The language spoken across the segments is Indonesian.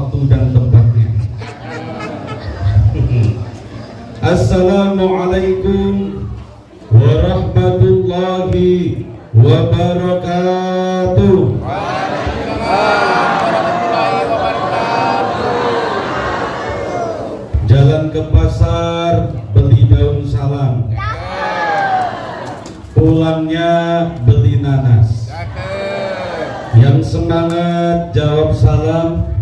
waktu dan tempatnya. Assalamualaikum warahmatullahi wabarakatuh. Jalan ke pasar beli daun salam, pulangnya beli nanas. Yang semangat jawab salam,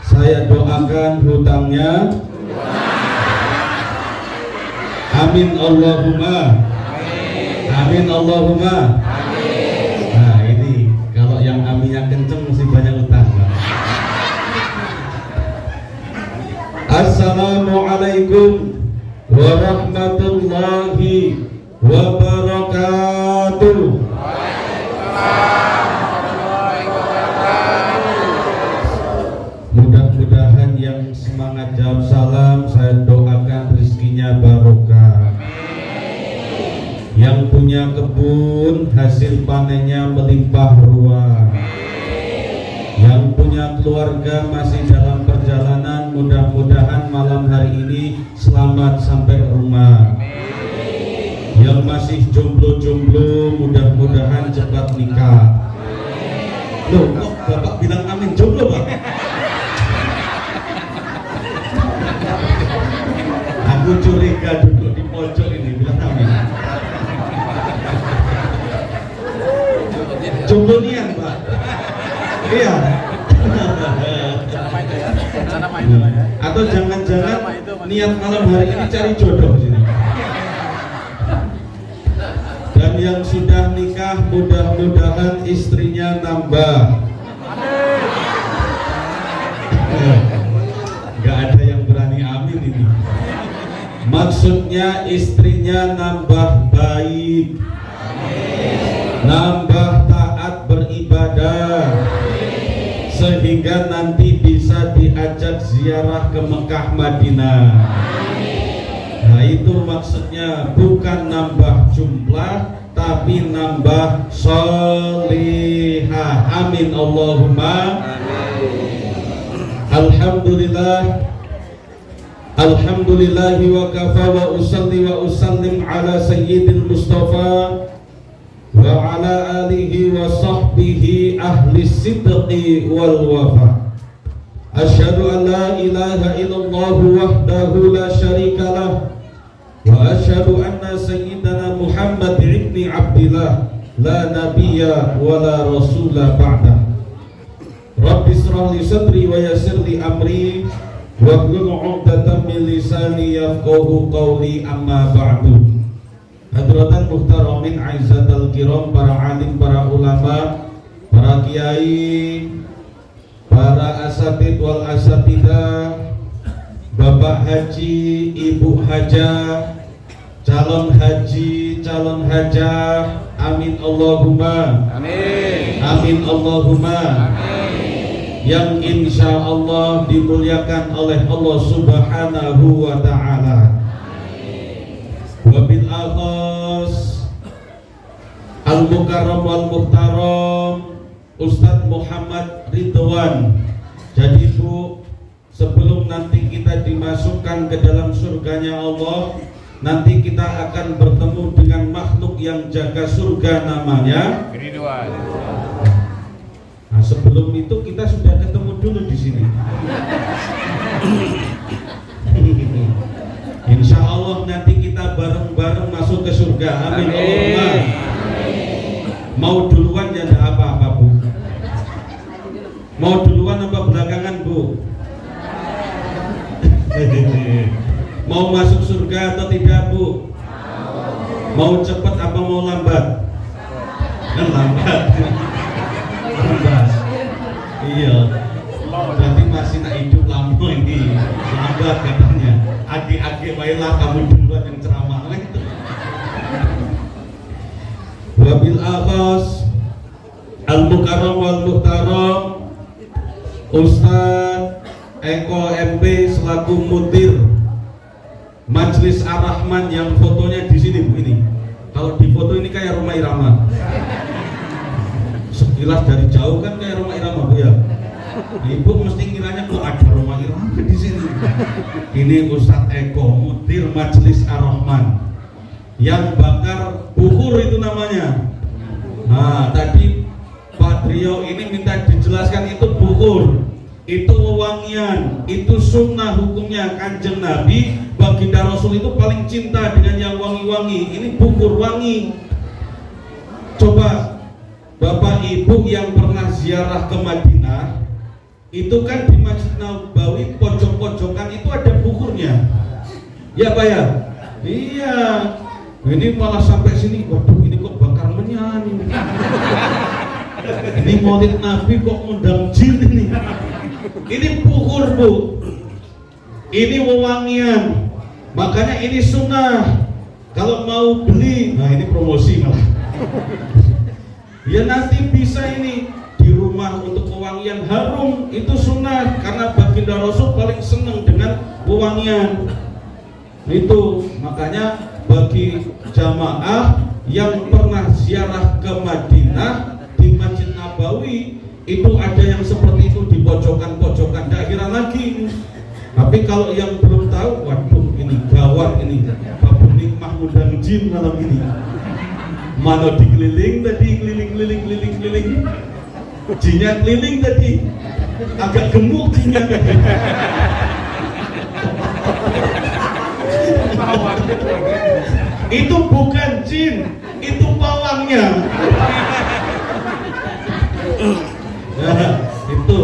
saya doakan hutangnya. Amin Allahumma. Amin Allahumma. Nah ini kalau yang aminnya kenceng mesti banyak utang. Assalamualaikum warahmatullahi wabarakatuh. Mudah-mudahan yang semangat jawab salam saya doakan rezekinya barokah. Yang punya kebun hasil panennya melimpah ruah. Yang punya keluarga masih dalam perjalanan, mudah-mudahan malam hari ini selamat sampai rumah. Yang masih jomblo-jomblo mudah-mudahan cepat nikah. Loh, kok Bapak bilang amin jomblo, Pak? Aku curiga duduk di pojok ini bilang amin. Jomblo nian, Pak? Iya. Atau jangan-jangan niat malam hari ini cari jodoh sini. Dan yang sudah nikah mudah-mudahan istrinya nambah. Gak ada yang berani amin ini. Maksudnya istrinya nambah baik, nambah taat beribadah, sehingga nanti bisa diajak ziarah ke Mekah Madinah. Nah itu maksudnya, bukan nambah jumlah tapi nambah solihah. Amin Allahumma. Alhamdulillah. Alhamdulillahi wa kafa wa usalli wa usallim ala sayyidil mustafa wa ala alihi wa sahbihi ahli sidqi wal wafa. Asyhadu an la ilaha illallah wahdahu la syarika lah wa asyhadu anna sayyidana Muhammad ibni Abdillah la nabiyya wa la rasula ba'dah. Rabbi israh li sadri wa yassir li amri wahlul 'uqdatam min lisani yafqahu qawli, amma ba'du. Hadratan muhtaramin aizatal kiram, para alim, para ulama, para kiai, para asatid wal asatidah, bapak haji, ibu hajah, calon haji, calon hajah, amin Allahumma. Amin. Amin Allahumma. Amin. Yang insya Allah dimuliakan oleh Allah Subhanahu wa ta'ala. Wabil akhas al-mukarram wal muhtaram Ustadz Muhammad Ridwan. Jadi Bu, sebelum nanti kita dimasukkan ke dalam surganya Allah, nanti kita akan bertemu dengan makhluk yang jaga surga, namanya Ridwan. Nah, sebelum itu kita sudah ketemu dulu di sini. Insya Allah nanti kita bareng-bareng masuk ke surga. Amin Allahumma. Mau duluan ya enggak apa-apa Bu. Mau duluan apa belakangan Bu? Mau masuk surga atau tidak Bu? Mau cepat apa mau lambat? Lambat. Iya, berarti masih nak hidup lama ini. Lambat katanya. Adik-adik baiklah kamu duluan yang ceramah itu. Wabil akhas al-mukarram wal muhtaram Ustadz Eko MB selaku mudir Majelis Ar-Rahman, yang fotonya di sini Bu ini. Kalau di foto ini kayak Rhoma Irama. Sekilas dari jauh kan kayak Rhoma Irama Bu ya. Nah, Ibu mesti ngiranya kok ada Ini Ustadz Eko, mudir Majelis Ar-Rahman. Yang bakar bukur itu namanya. Nah, tadi Pak Trio ini minta dijelaskan itu bukur, itu wewangian, itu sunnah hukumnya. Kanjeng Nabi, baginda Rasul itu paling cinta dengan yang wangi-wangi. Ini bukur wangi. Coba Bapak Ibu yang pernah ziarah ke Madinah, itu kan di Masjid Nabawi pojok-pojokan itu ada bukurnya. Ya Pak ya? Iya. Ini malah sampai sini, waduh ini kok bakar menyan ini. Ini maulid Nabi kok ngundang jin ini. Ini bukur Bu. Ini wewangian. Makanya ini sunnah. Kalau mau beli, nah ini promosi malah. Ya nanti bisa ini di rumah untuk wewangian harum, itu sunnah karena baginda Rasul paling senang dengan wewangian. Itu makanya bagi jamaah yang pernah ziarah ke Madinah di Masjid Nabawi itu ada yang seperti itu di pojokan-pojokan, tidak kira lagi. Tapi kalau yang belum tahu, waduh ini gawat ini, Babu Nikmah ngundang jin malam ini. Mana dikeliling tadi, keliling. Jinnya keliling tadi, agak gemuk jinnya tadi. Itu bukan jin, itu pawangnya. Nah, itu.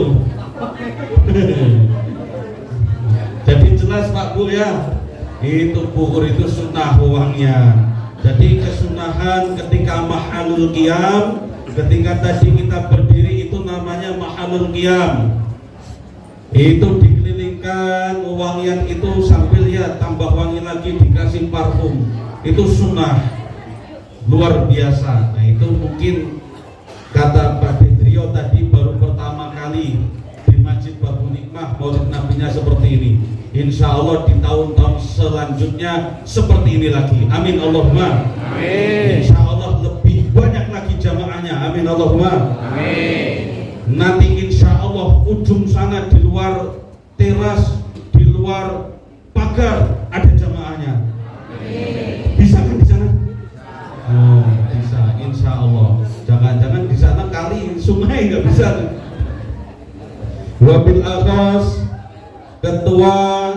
Jadi jelas Pak Bu ya, itu bukur itu sunnah wewangian. Jadi kesunahan ketika mahalul qiyam, ketika tadi kita berdiri itu namanya mahalul qiyam. Itu dikelilingkan wewangian itu sambil ya tambah wangi lagi dikasih parfum. Itu sunnah luar biasa. Nah itu mungkin kata Pak Trio tadi baru pertama kali di Masjid Babu Nikmah maulid nabinya seperti ini. Insya Allah di tahun-tahun selanjutnya seperti ini lagi. Amin Allahumma. Amin. Insya Allah lebih banyak lagi jamaahnya. Amin Allahumma. Amin. Nanti insya Allah ujung sana di luar teras, di luar pagar ada jamaahnya. Amin. Bisa kan di sana? Oh, bisa. Insya Allah. Jangan-jangan di sana kali sungai nggak bisa. Wabil akhas Ketua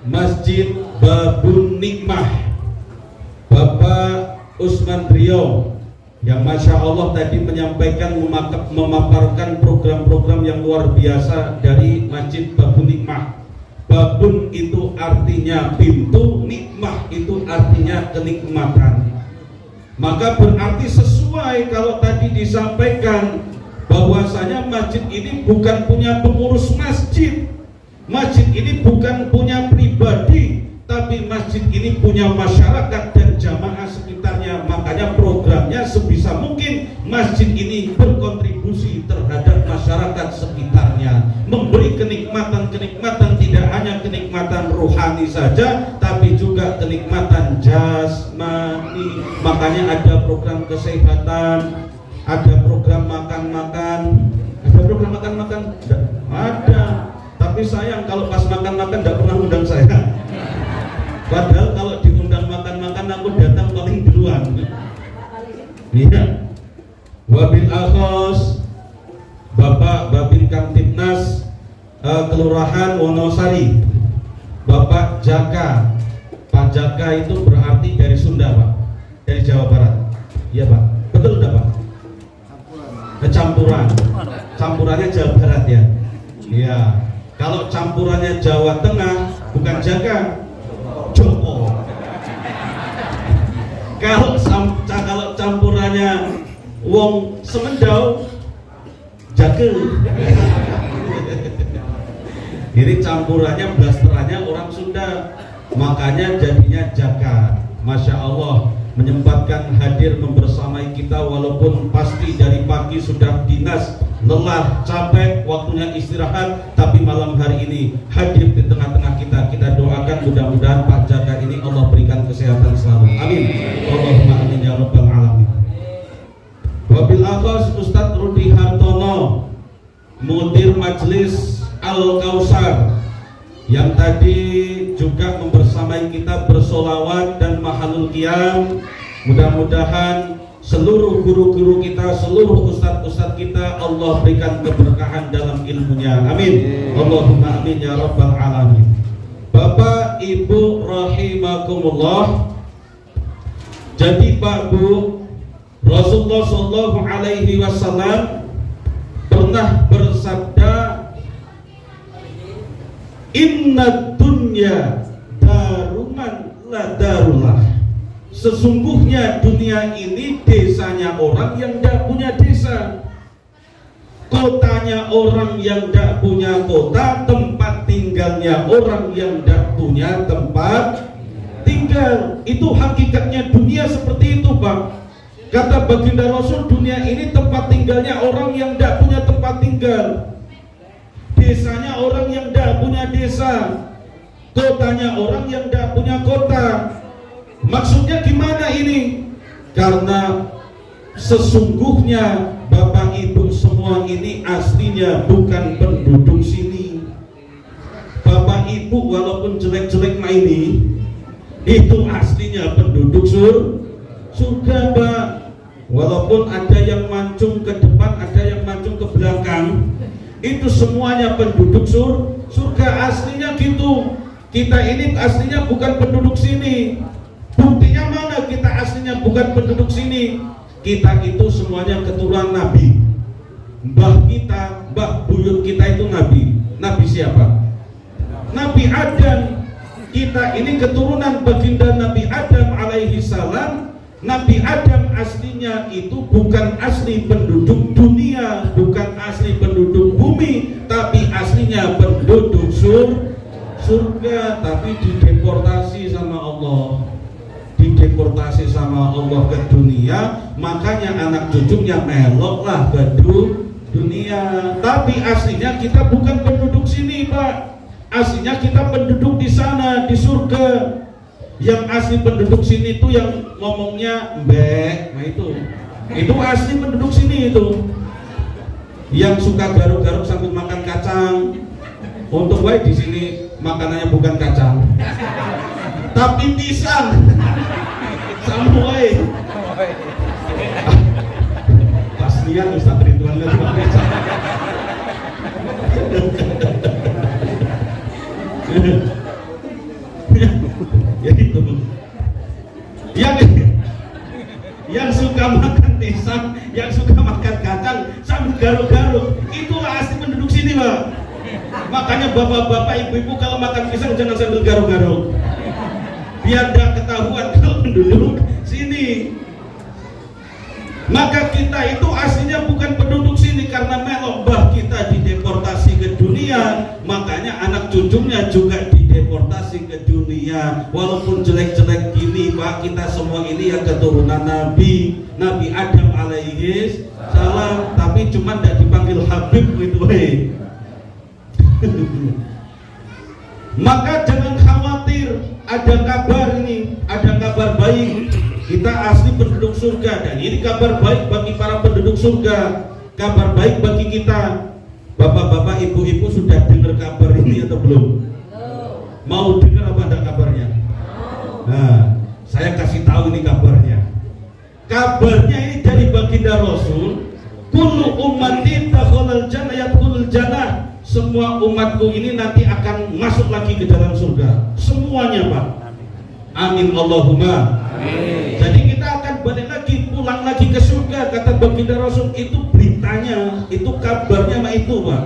Masjid Babun Nikmah Bapak Usman Trio yang Masya Allah tadi menyampaikan memaparkan program-program yang luar biasa dari Masjid Babun Nikmah. Babun itu artinya pintu, nikmah itu artinya kenikmatan. Maka berarti sesuai kalau tadi disampaikan bahwasanya masjid ini bukan punya pengurus masjid. Masjid ini bukan punya pribadi, tapi masjid ini punya masyarakat dan jamaah sekitarnya. Makanya programnya sebisa mungkin masjid ini berkontribusi terhadap masyarakat sekitarnya, memberi kenikmatan-kenikmatan, tidak hanya kenikmatan rohani saja, tapi juga kenikmatan jasmani. Makanya ada program kesehatan, ada program makan-makan. Ada program makan-makan? Ada. Tapi sayang kalau pas makan-makan tidak pernah undang saya. Padahal kalau diundang makan-makan aku datang paling duluan. Iya. Wabil akhos Bapak Babin Kamtibnas Kelurahan Wonosari, Bapak Jaka. Pak Jaka itu berarti dari Sunda Pak, dari Jawa Barat. Iya Pak, betul enggak Pak? Kecampuran. Campurannya Jawa Barat ya. Iya. Kalau campurannya Jawa Tengah bukan Jaka, Joko. Kalau campurannya wong Semendau, Jake. Jadi campurannya blasterannya orang Sunda, makanya jadinya Jaka. Masya Allah, menyempatkan hadir membersamai kita walaupun pasti dari pagi sudah dinas, lelah, capek, waktunya istirahat, tapi malam hari ini hadir di tengah-tengah kita. Kita doakan mudah-mudahan Pak Jaka ini Allah berikan kesehatan selalu. Amin. Allahumma amin ya rabbal alamin. Wabil akhas Ustadz Rudi Hartono, Mudir Majelis Al-Kausar, yang tadi juga membersamai kita bersolawat dan mahalul qiyam. Mudah-mudahan seluruh guru-guru kita, seluruh ustadz-ustadz kita, Allah berikan keberkahan dalam ilmunya. Amin. Allahumma amin ya rabbal alamin. Bapak Ibu rahimakumullah. Jadi Pak Bu, Rasulullah sallallahu alaihi wasallam pernah bersabda, inna dunya daruman la darullah. Sesungguhnya dunia ini desanya orang yang tidak punya desa, kotanya orang yang tidak punya kota, tempat tinggalnya orang yang tidak punya tempat tinggal. Itu hakikatnya dunia seperti itu Pak. Kata baginda Rasul, dunia ini tempat tinggalnya orang yang tidak punya tempat tinggal, desanya orang yang tidak punya desa, kotanya orang yang tidak punya kota. Maksudnya gimana ini? Karena sesungguhnya Bapak Ibu semua ini aslinya bukan penduduk sini. Bapak Ibu walaupun jelek-jelek ini, itu aslinya penduduk surga Pak. Walaupun ada yang mancung ke depan, ada yang mancung ke belakang, itu semuanya penduduk surga. Aslinya gitu. Kita ini aslinya bukan penduduk sini. Buktinya mana kita aslinya bukan penduduk sini? Kita itu semuanya keturunan Nabi. Mbah kita, mbah buyut kita itu Nabi. Nabi siapa? Nabi Adam. Kita ini keturunan baginda Nabi Adam alaihi salam. Nabi Adam aslinya itu bukan asli penduduk dunia, bukan asli penduduk bumi, tapi aslinya penduduk surga, tapi dideportasi sama Allah. Dideportasi sama Allah ke dunia, makanya anak cucunya meloklah ke dunia. Tapi aslinya kita bukan penduduk sini Pak. Aslinya kita penduduk di sana, di surga. Yang asli penduduk sini itu yang ngomongnya mbek, nah itu asli penduduk sini itu. Yang suka garuk-garuk sambil makan kacang. Untuk gue di sini makanannya bukan kacang, tapi pisang. Sampai pas lihat Ustaz Ridwan lagi pakai kacang. Ya itu yang suka makan pisang, yang suka makan kacang sambil garuk-garuk, itulah asli penduduk sini Pak. Makanya bapak-bapak, ibu-ibu kalau makan pisang jangan sambil garuk-garuk, biar gak ketahuan kalau penduduk sini. Maka kita itu aslinya bukan penduduk sini, karena melok bah kita dideportasi ke dunia, makanya anak cucunya juga dideportasi ke dunia. Walaupun jelek-jelek gini Pak, kita semua ini yang keturunan Nabi Adam alaihi salam, tapi cuma tidak dipanggil Habib gitu. Maka jangan khawatir, ada kabar ini, ada kabar baik. Kita asli penduduk surga, dan ini kabar baik bagi para penduduk surga, kabar baik bagi kita. Bapak-bapak, ibu-ibu sudah dengar kabar ini atau belum? Mau dengar apa enggak kabarnya? Nah, saya kasih tahu ini kabarnya. Kabarnya ini dari baginda Rasul, kullu ummati dakhalal jannah yadkhulul jannah. Semua umatku ini nanti akan masuk lagi ke dalam surga. Semuanya Pak. Amin Allahumma. Amin. Jadi kita akan balik lagi, pulang lagi ke surga. Kata baginda Rasul, itu beritanya, itu kabarnya mah itu Pak.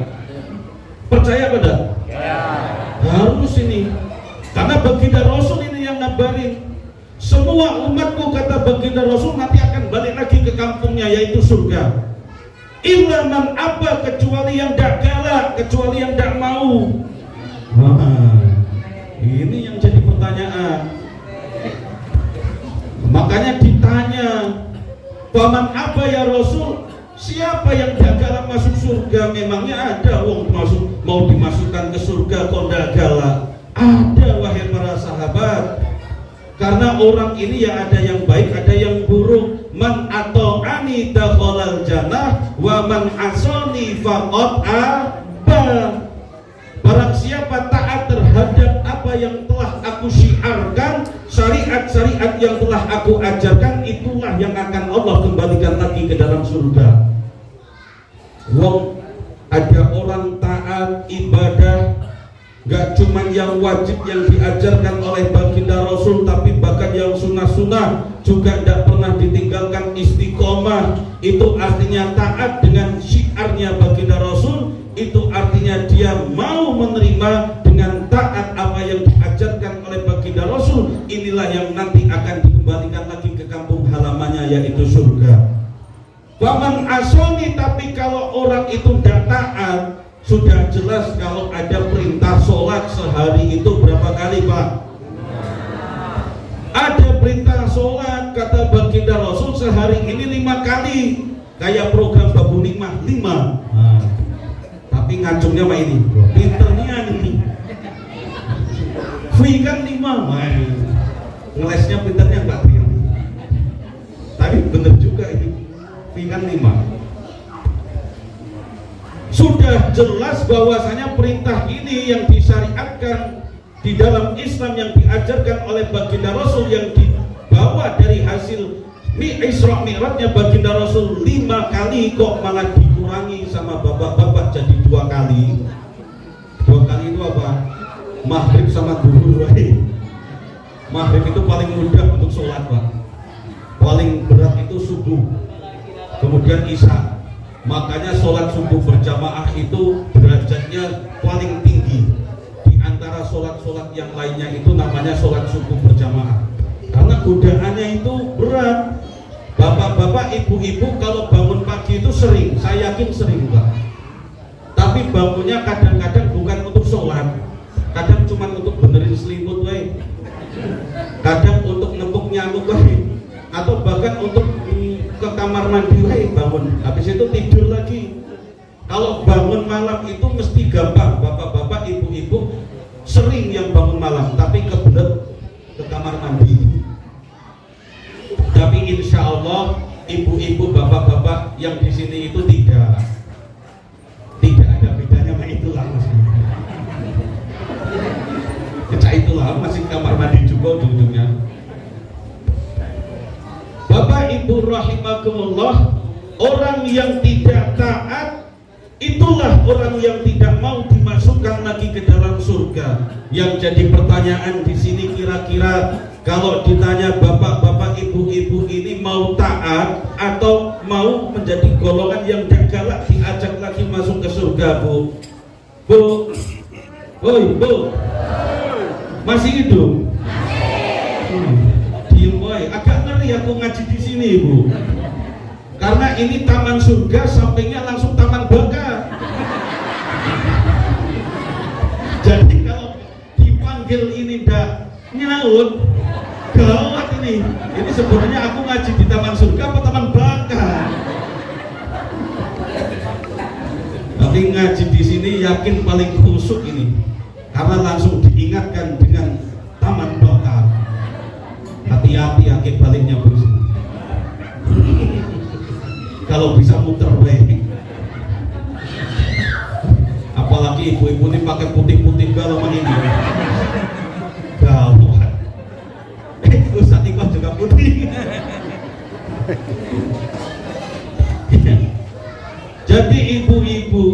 Percaya pada? Ya. Harus ini. Karena baginda Rasul ini yang ngabarin. Semua umatku, kata baginda Rasul, nanti akan balik lagi ke kampungnya, yaitu surga. Illa man apa, kecuali yang tidak galak, kecuali yang tidak mau. Wah, ini yang jadi pertanyaan. Makanya ditanya, paman apa ya Rasul? Siapa yang tidak galak masuk surga? Memangnya ada wong mau dimasukkan ke surga kok tidak galak? Ada wahai para sahabat. Karena orang ini ya ada yang baik, ada yang buruk. Man ata'ani dakhalal jannah wa man asani faqad aba. Barang siapa taat terhadap terhadap apa yang telah aku syiarkan, syariat-syariat yang telah aku ajarkan, itulah yang akan Allah kembalikan lagi ke dalam surga. Wong ada orang taat ibadah, gak cuma yang wajib yang diajarkan oleh baginda Rasul, tapi bahkan yang sunnah-sunnah juga tidak pernah ditinggalkan, istiqomah. Itu artinya taat dengan syiarnya baginda Rasul. Itu artinya dia mau menerima dengan taat apa yang diajarkan oleh baginda Rasul. Inilah yang nanti akan dikembalikan lagi ke kampung halamannya, yaitu surga. Waman asoni, tapi kalau orang itu tidak taat, sudah jelas kalau ada perintah sholat sehari itu berapa kali, Pak? Ada perintah sholat, kata baginda Rasul, sehari ini 5 kali. Kayak program Babu Nikmah 5. Tapi ngacungnya Pak ini, pinternya ini. Free kan 5, ngelesnya pinternya Mbak Trian. Tapi bener juga ini, free kan 5. Sudah jelas bahwasanya perintah ini yang disyariatkan di dalam Islam, yang diajarkan oleh baginda Rasul, yang dibawa dari hasil Isra Mi'rajnya baginda Rasul 5 kali, kok malah dikurangi sama bapak-bapak jadi 2 kali. 2 kali itu apa? Maghrib sama duhur. Maghrib itu paling mudah untuk sholat, Pak. Paling berat itu subuh, kemudian isya. Makanya sholat subuh berjamaah itu derajatnya paling tinggi di antara sholat-sholat yang lainnya. Itu namanya sholat subuh berjamaah, karena godaannya itu berat. Bapak-bapak, ibu-ibu kalau bangun pagi itu sering, saya yakin sering, Pak. Tapi bangunnya kadang-kadang bukan untuk sholat, kadang cuma untuk benerin selimut, kadang untuk nempuk nyamuk, atau bahkan untuk ke kamar mandi, bangun. Habis itu tidur lagi. Kalau bangun malam itu mesti gampang. Bapak-bapak, ibu-ibu sering yang bangun malam, tapi kebelet ke kamar mandi. Tapi insya Allah ibu-ibu, bapak-bapak yang di sini itu tidak ada bedanya sama itulah, masih kecak itulah, masih kamar mandi juga ujung-ujungnya. Bapak Ibu rahimakumullah, orang yang tidak taat itulah orang yang tidak mau dimasukkan lagi ke dalam surga. Yang jadi pertanyaan di sini, kira-kira kalau ditanya bapak-bapak, ibu-ibu ini mau taat atau mau menjadi golongan yang galak diajak lagi masuk ke surga, Bu? Bu, Bu, masih hidup? Diem, boy. Agak ngeri aku ngaji di sini, Bu. Karena ini taman surga, sampingnya langsung taman baka. Jadi kalau dipanggil ini ndak nyaut, gawat ini. Ini sebenarnya aku ngaji di taman surga apa taman baka? Tapi ngaji di sini yakin paling khusyuk ini, karena langsung diingatkan dengan taman baka. Hati-hati akib baliknya, Bu. Kalau bisa muter baik. Apalagi ibu-ibu ini pakai putih-putih galau ini. Gawat. Ustaz Iqbal juga putih. Jadi ibu-ibu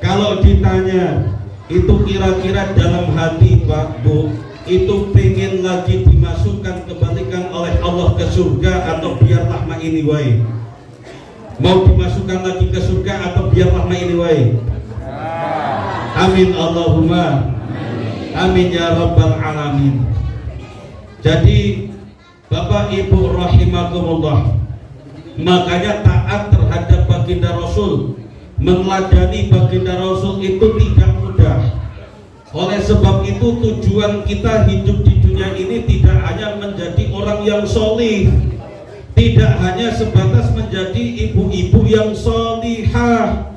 kalau ditanya itu kira-kira dalam hati, Pak, Bu, itu pengen lagi dimasukkan, kembalikan oleh Allah ke surga atau biarlah ma ini wae? Mau dimasukkan lagi ke surga atau biarlah ma ini wae? Amin Allahumma amin ya rabbal alamin. Jadi Bapak Ibu rahimakumullah, makanya taat terhadap baginda Rasul, meneladani baginda Rasul itu tidak mudah. Oleh sebab itu tujuan kita hidup di dunia ini tidak hanya menjadi orang yang solih, tidak hanya sebatas menjadi ibu-ibu yang solihah.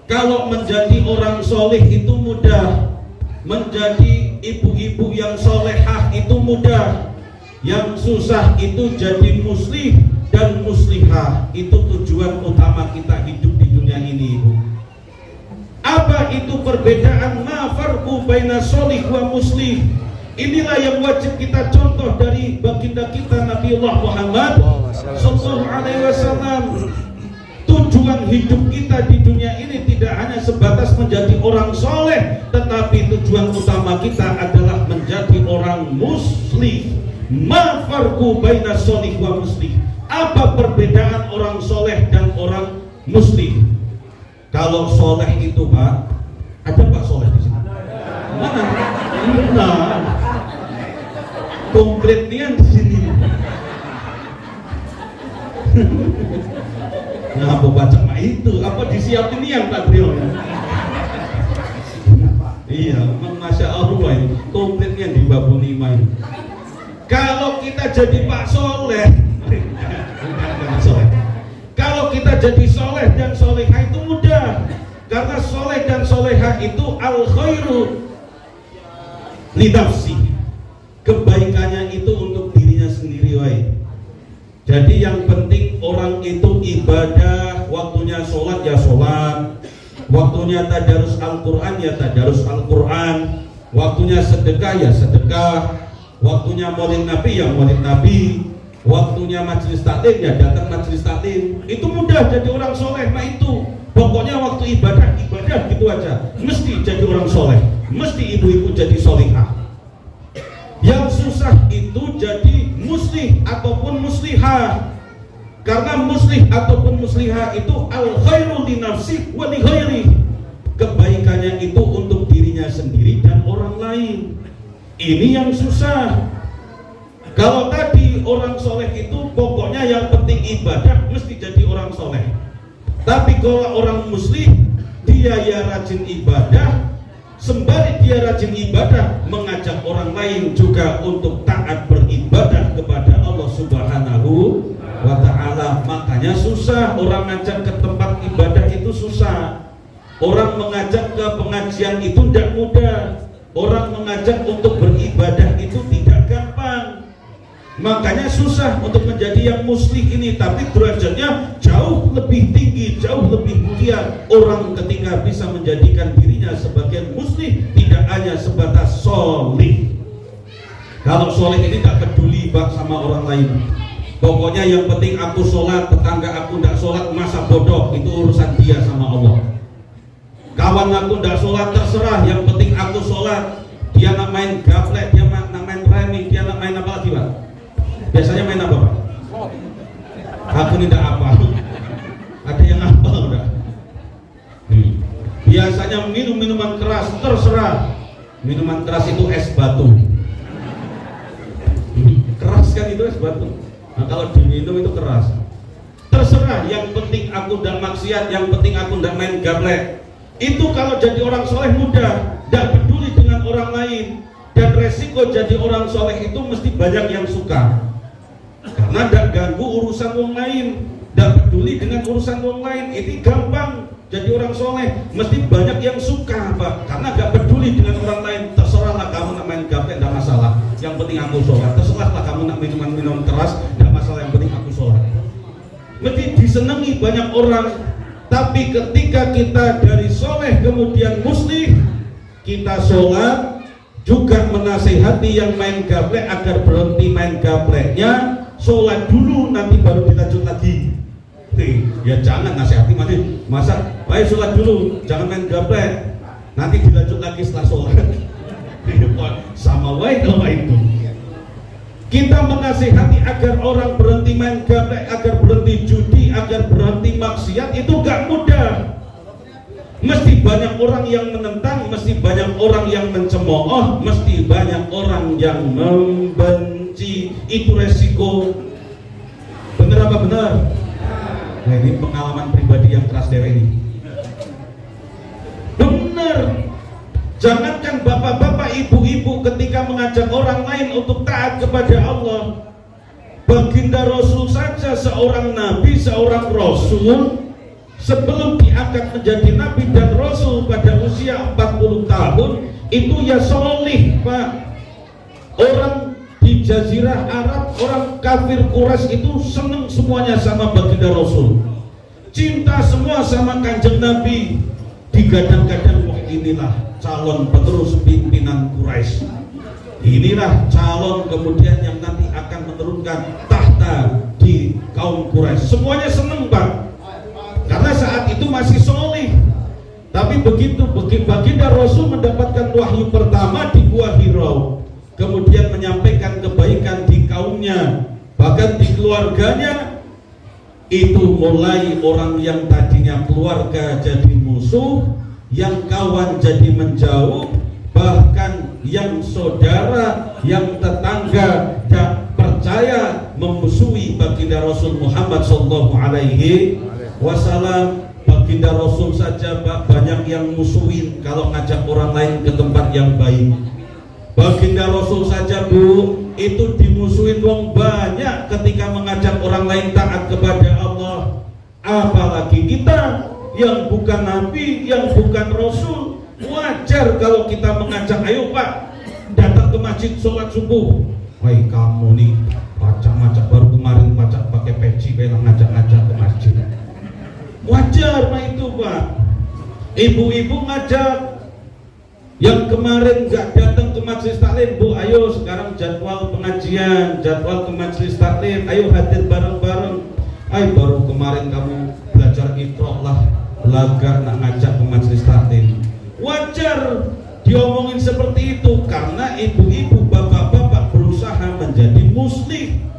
Kalau menjadi orang solih itu mudah, menjadi ibu-ibu yang solehah itu mudah. Yang susah itu jadi muslim dan muslihah. Itu tujuan utama kita hidup di dunia ini, Ibu. Apa itu perbedaan? Ma farqu baina sholih wa muslih. Inilah yang wajib kita contoh dari baginda kita Nabiullah Muhammad sallallahu alaihi wasallam. Tujuan hidup kita di dunia ini tidak hanya sebatas menjadi orang soleh, tetapi tujuan utama kita adalah menjadi orang muslim. Ma farqu baina sholih wa muslih. Apa perbedaan orang soleh dan orang muslim? Kalau soleh itu Pak, ada Pak soleh di sini? Mana? Nah, konkretnya di sini. Nah, apa baca mak itu? Apa disiapin yang tak beliau? Iya, masya Allah ini konkretnya di bab 5 ini. Kalau kita jadi Pak Soleh, kalau kita jadi soleh dan solehah itu mudah, karena soleh dan solehah itu al khairu li nafsi, kebaikannya itu untuk dirinya sendiri wae. Jadi yang penting orang itu ibadah, waktunya sholat ya sholat, waktunya tadarus Al-Quran ya tadarus Al-Quran, waktunya sedekah ya sedekah, waktunya maulid Nabi ya maulid Nabi, waktunya majelis taklim ya datang majelis taklim. Itu mudah jadi orang soleh. Nah itu pokoknya waktu ibadah gitu aja, mesti jadi orang soleh, mesti ibu-ibu jadi solihah. Yang susah itu jadi muslih ataupun muslihah, karena muslih ataupun muslihah itu al khairu li nafsi wa li ghairi, kebaikannya itu untuk dirinya sendiri dan orang lain. Ini yang susah. Kalau tadi orang soleh itu pokoknya yang penting ibadah, mesti jadi orang soleh. Tapi kalau orang muslim, dia ya rajin ibadah, sembari dia rajin ibadah, mengajak orang lain juga untuk taat beribadah kepada Allah Subhanahu wa ta'ala. Makanya susah orang ngajak ke tempat ibadah itu susah. Orang mengajak ke pengajian itu tidak mudah. Orang mengajak untuk beribadah itu tidak gampang. Makanya susah untuk menjadi yang muslim ini, tapi derajatnya jauh lebih tinggi, jauh lebih mulia orang ketika bisa menjadikan dirinya sebagai muslim, tidak hanya sebatas solih. Kalau solih ini tidak peduli Pak sama orang lain. Pokoknya yang penting aku sholat, tetangga aku tidak sholat, masa bodoh, itu urusan dia sama Allah. Kawan aku tidak sholat, terserah, yang penting aku sholat. Dia nak main gaplek, dia nak main remi, dia nak main apa lagi Pak? Biasanya main apa Pak? Aku tidak apa. Ada yang apa udah? Biasanya minum minuman keras, terserah. Minuman keras itu es batu. Keras kan itu es batu. Nah kalau diminum itu keras. Terserah, yang penting aku tidak maksiat, yang penting aku tidak main gaplek. Itu kalau jadi orang soleh mudah, tidak peduli dengan orang lain. Dan resiko jadi orang soleh itu mesti banyak yang suka, karena tidak ganggu urusan orang lain, tidak peduli dengan urusan orang lain. Ini gampang jadi orang soleh, mesti banyak yang suka Pak, karena tidak peduli dengan orang lain. Terserahlah kamu nak main gaplek, tidak masalah, yang penting aku sholat. Terserahlah kamu nak minum keras, tidak masalah, yang penting aku sholat. Mesti disenangi banyak orang. Tapi ketika kita dari soleh kemudian muslim, kita sholat, juga menasihati yang main gaplek agar berhenti main gapleknya, sholat dulu nanti baru dilanjut lagi. Ya jangan nasihati masa baik sholat dulu, jangan main gaplek, nanti dilanjut lagi setelah sholat. Sama baik kalau itu. Kita menasihati agar orang berhenti main gaplek, agar berhenti judi, agar berhenti maksiat, itu gak mudah. Mesti banyak orang yang menentang, mesti banyak orang yang mencemooh, mesti banyak orang yang membenci. Itu resiko. Benar apa benar? Nah ini pengalaman pribadi yang keras dewe ini. Benar. Jangankan bapak-bapak, ibu-ibu ketika mengajak orang lain untuk taat kepada Allah. Baginda Rasul saja seorang nabi, seorang rasul, sebelum diangkat menjadi nabi dan rasul pada usia 40 tahun, itu ya solih Pak. Orang di Jazirah Arab, orang kafir Quraisy itu senang semuanya sama baginda Rasul, cinta semua sama kanjeng Nabi. digadang-gadang, wah inilah calon penerus pimpinan Quraisy, inilah calon kemudian yang nanti akan menurunkan tahta di kaum Quraisy. Semuanya seneng Pak, karena saat itu masih soleh. Tapi begitu baginda Rasul mendapatkan wahyu pertama di Gua Hira, kemudian menyampaikan kebaikan di kaumnya, bahkan di keluarganya, itu mulai orang yang tadinya keluarga jadi musuh, yang kawan jadi menjauh, bahkan yang saudara, yang tetangga dan percaya memusuhi baginda Rasul Muhammad sallallahu alaihi wasallam. Baginda Rasul saja banyak yang musuhin kalau ngajak orang lain ke tempat yang baik. Baginda Rasul saja Bu, itu dimusuhin wong banyak ketika mengajak orang lain taat kepada Allah. Apalagi kita yang bukan Nabi, yang bukan Rasul. Wajar kalau kita mengajak, ayo Pak, datang ke masjid sholat subuh. Woi kamu nih, macam-macam baru kemarin macam pakai peci, pengen ngajak-ngajak ke masjid. Wajar mah itu Pak. Ibu-ibu ngajak, yang kemarin nggak datang ke majelis taklim, Bu ayo sekarang jadwal pengajian, jadwal ke majelis taklim, ayo hadir bareng-bareng. Ayo baru kemarin kamu belajar Iqra lah, belajar nak ngajak ke majelis taklim. Wajar diomongin seperti itu karena ibu-ibu, bapak-bapak berusaha menjadi muslim.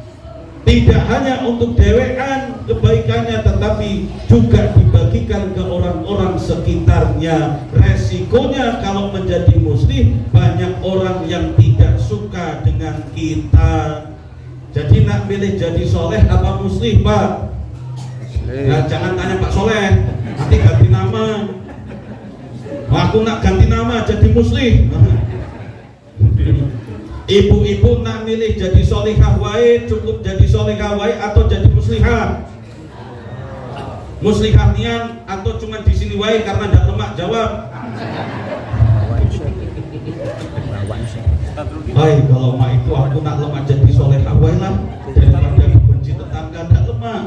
Tidak hanya untuk dewean kebaikannya, tetapi juga dibagikan ke orang-orang sekitarnya. Resikonya kalau menjadi muslim, banyak orang yang tidak suka dengan kita. Jadi nak pilih jadi soleh apa muslim Pak? Nah, jangan tanya Pak Soleh, nanti ganti nama. Aku nak ganti nama jadi muslim. Ibu-ibu nak milih jadi solihah wae, cukup jadi solihah wae atau jadi muslihah? Muslihah nian atau cuma di sini wae karena ndak lemak? Jawab. Hai, kalau mak itu aku nak lemak jadi solihah wae lah, daripada benci tetangga ndak lemak.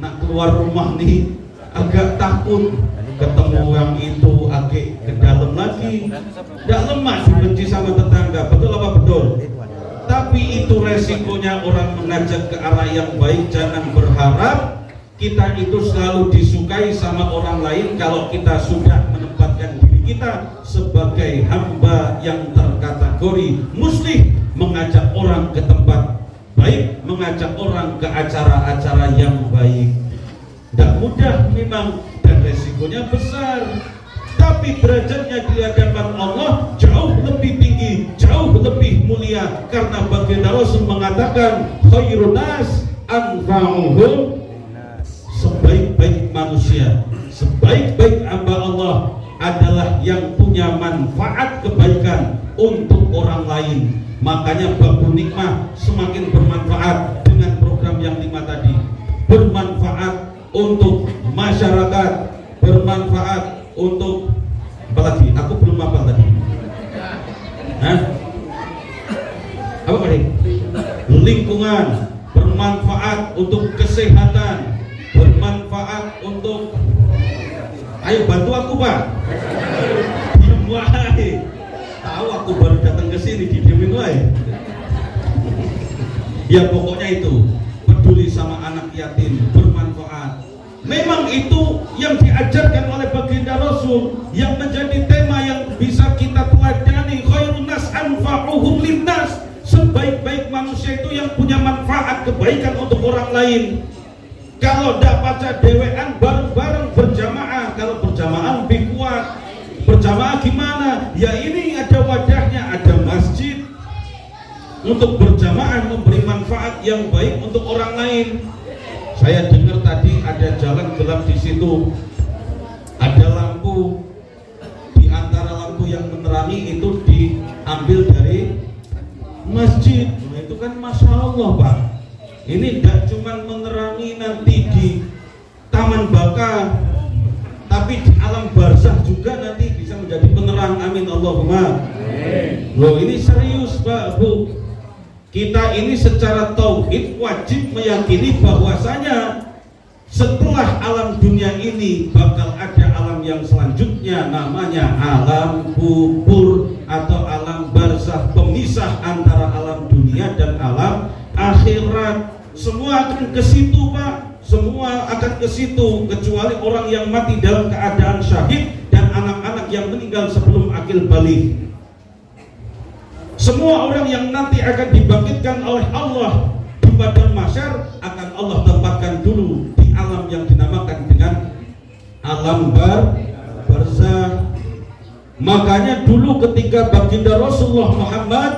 Nak keluar rumah nih agak takut, ketemu yang itu agak ke dalam lagi, tidak lemak dibenci sama tetangga, betul apa betul? Tapi itu resikonya orang mengajak ke arah yang baik. Jangan berharap kita itu selalu disukai sama orang lain kalau kita sudah menempatkan diri kita sebagai hamba yang terkategori muslim, mengajak orang ke tempat baik, mengajak orang ke acara-acara yang baik. Tidak mudah memang, dan resikonya besar, tapi derajatnya di hadapan Allah jauh lebih tinggi, jauh lebih mulia, karena baginda Rasul mengatakan khairun nas anfa'uhum, sebaik-baik manusia, sebaik-baik hamba Allah adalah yang punya manfaat kebaikan untuk orang lain. Makanya Babu Nikmah semakin bermanfaat dengan program yang 5 tadi, bermanfaat untuk masyarakat, bermanfaat untuk apa lagi? Aku belum hafal tadi. Hah? Apa tadi? Lingkungan, bermanfaat untuk kesehatan, bermanfaat untuk. Ayo bantu aku Pak. Diam wae. Tahu aku baru datang ke sini didiemin wae. Ya pokoknya itu, peduli sama anak yatim, bermanfaat. Memang itu yang diajarkan oleh baginda Rasul, yang menjadi tema yang bisa kita teladani. Khairun nas anfa'uhum linnas, sebaik-baik manusia itu yang punya manfaat kebaikan untuk orang lain. Kalau tidak baca dewean, bareng-bareng berjamaah. Kalau berjamaah lebih kuat. Berjamaah gimana? Ya ini ada wadahnya, ada masjid untuk berjamaah, memberi manfaat yang baik untuk orang lain. Saya dengar tadi ada jalan gelap di situ, ada lampu, di antara lampu yang menerangi itu diambil dari masjid. Nah, itu kan masya Allah Pak. Ini tidak cuma menerangi nanti di Taman Baka, tapi di alam barzah juga nanti bisa menjadi penerang. Amin Allahumma. Loh ini serius Pak Bu. Kita ini secara tauhid wajib meyakini bahwasanya setelah alam dunia ini bakal ada alam yang selanjutnya namanya alam kubur atau alam barzakh, pemisah antara alam dunia dan alam akhirat. Semua akan ke situ, Pak. Semua akan ke situ kecuali orang yang mati dalam keadaan syahid dan anak-anak yang meninggal sebelum akil balik. Semua orang yang nanti akan dibangkitkan oleh Allah di padang mahsyar akan Allah tempatkan dulu di alam yang dinamakan dengan alam barzakh. Makanya dulu ketika baginda Rasulullah Muhammad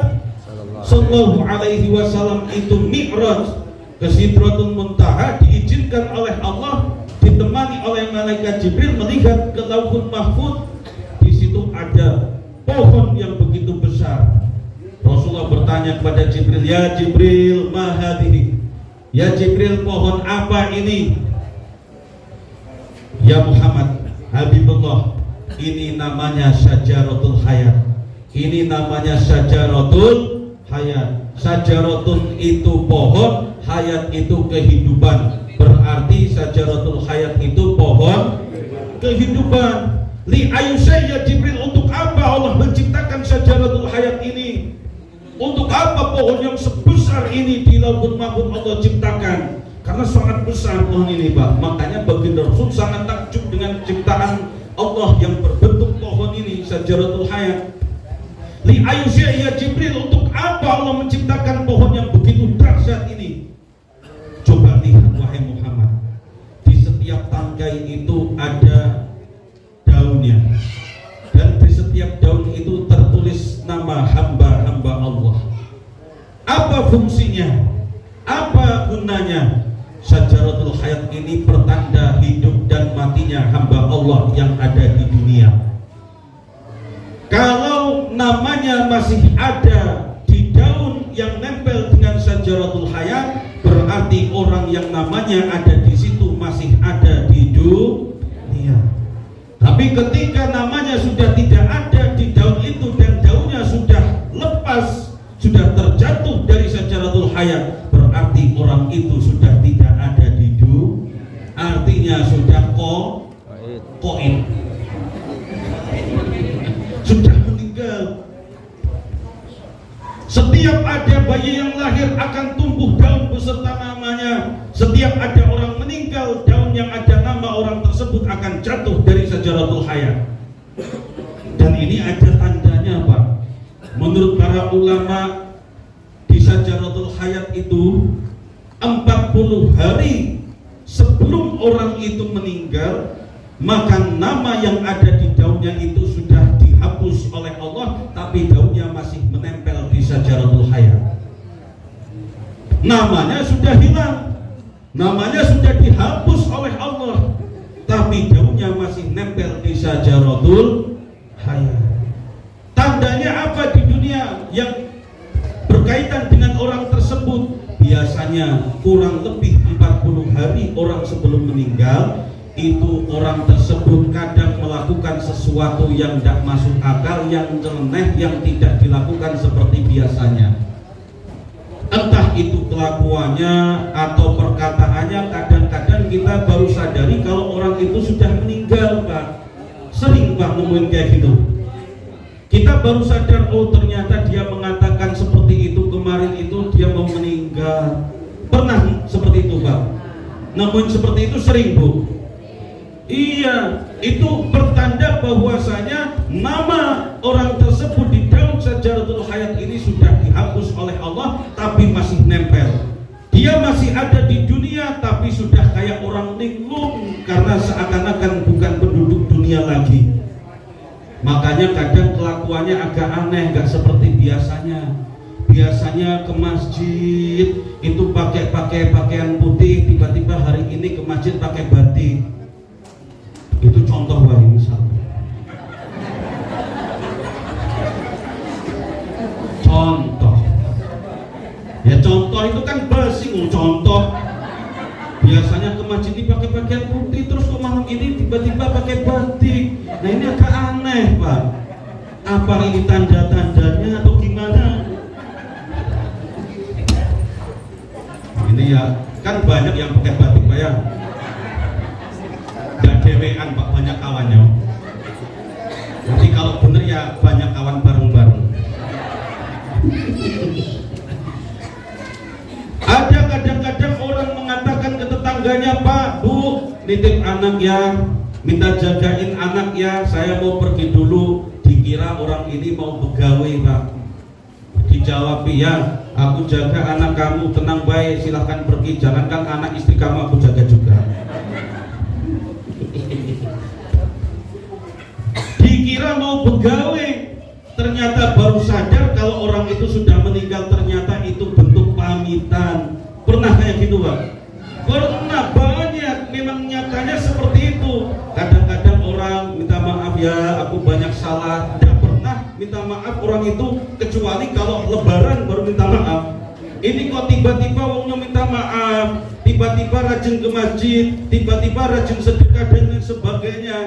sallallahu alaihi wasallam itu mi'raj ke Sidratul Muntaha, diizinkan oleh Allah, ditemani oleh malaikat Jibril melihat ke Lauhul Mahfuz. Di situ ada pohon yang begitu besar. Rasulullah bertanya kepada Jibril, "Ya Jibril, ma hadhihi?" Ya Jibril, pohon apa ini? Ya Muhammad, Habibullah, ini namanya syajaratul hayat. Ini namanya syajaratul hayat. Syajaratun itu pohon, hayat itu kehidupan. Berarti syajaratul hayat itu pohon kehidupan. Li ayusay ya Jibril, untuk apa Allah menciptakan syajaratul hayat ini? Untuk apa pohon yang sebesar ini di Lauhul Mahfuz Allah ciptakan? Karena sangat besar pohon ini, Pak. Makanya baginda Rasul sangat takjub dengan ciptaan Allah yang berbentuk pohon ini, syajaratul hayat. Li ayusya ya Jibril, untuk apa Allah menciptakan pohon yang begitu dahsyat ini? Coba lihat wahai Muhammad, di setiap tangkai itu ada daunnya, dan di setiap daun itu tertulis nama hamba-hamba Allah. Apa fungsinya? Apa gunanya? Syajaratul hayat ini pertanda hidup dan matinya hamba Allah yang ada di dunia. Kalau namanya masih ada di daun yang nempel dengan syajaratul hayat, berarti orang yang namanya ada di situ masih ada di dunia. Tapi ketika namanya sudah tidak ada di daun itu dan daunnya sudah lepas, sudah terjatuh dari syajaratul hayat, berarti orang itu sudah tidak ada di dunia. Artinya sudah qaid, sudah meninggal. Setiap ada bayi yang lahir akan tumbuh daun beserta namanya. Setiap ada orang meninggal, daun yang ada nama orang tersebut akan jatuh dari syajaratul hayat. Dan ini ada tandanya, Pak. Menurut para ulama, di syajaratul hayat itu 40 hari sebelum orang itu meninggal, maka nama yang ada di daunnya itu sudah dihapus oleh Allah, tapi daunnya masih menempel di syajaratul hayat. Namanya sudah hilang, namanya sudah dihapus oleh Allah, tapi daunnya masih nempel di syajaratul hayat. Tandanya apa di dunia yang berkaitan dengan orang tersebut? Biasanya kurang lebih 40 hari orang sebelum meninggal, itu orang tersebut kadang melakukan sesuatu yang tidak masuk akal, yang nyeleneh, yang tidak dilakukan seperti biasanya. Entah itu kelakuannya atau perkataannya, kadang-kadang kita baru sadari kalau orang itu sudah meninggal, Pak. Sering, Pak, nemuin kayak gitu. Kita baru sadar, oh ternyata dia mengatakan seperti itu kemarin itu dia mau meninggal. Pernah seperti itu, Pak? Nemuin seperti itu sering, Bu? Iya, itu pertanda bahwasanya nama orang tersebut di daun syajaratul hayat ini sudah dihapus oleh Allah, tapi masih nempel. Dia masih ada di dunia, tapi sudah kayak orang linglung karena seakan-akan bukan penduduk dunia lagi. Makanya kadang kelakuannya agak aneh, nggak seperti biasanya. Biasanya ke masjid itu pakai pakaian putih, tiba-tiba hari ini ke masjid pakai batik. Itu contoh wahai misalnya. Contoh. Ya contoh itu kan basi, contoh. Biasanya ke masjid dipakai pakaian putih, terus ke malam ini tiba-tiba pakai batik. Nah ini agak aneh, Pak. Apa ini tanda-tandanya atau gimana? Ini ya, kan banyak yang pakai batik, Pak ya. Dan dewean, Pak, banyak kawannya. Ada kadang-kadang orang mengatakan ke tetangganya, Pak, Bu, nitip anak ya, minta jagain anak ya, saya mau pergi dulu. Dikira orang ini mau begawe, Pak. Dijawab, ya, aku jaga anak kamu, tenang baik, silahkan pergi. Jangankan anak istri kamu, aku jaga juga. Dikira mau begawe, ternyata baru sadar kalau orang itu sudah meninggal. Ternyata itu bentuk pamitan. Pernah kayak gitu, Pak? Pernah, banyak. Memang nyatanya seperti itu. Kadang-kadang orang minta maaf ya, aku banyak salah. Tidak pernah minta maaf orang itu kecuali kalau lebaran baru minta maaf. Ini kok tiba-tiba wongnya minta maaf, tiba-tiba rajin ke masjid, tiba-tiba rajin sedekah dan lain sebagainya.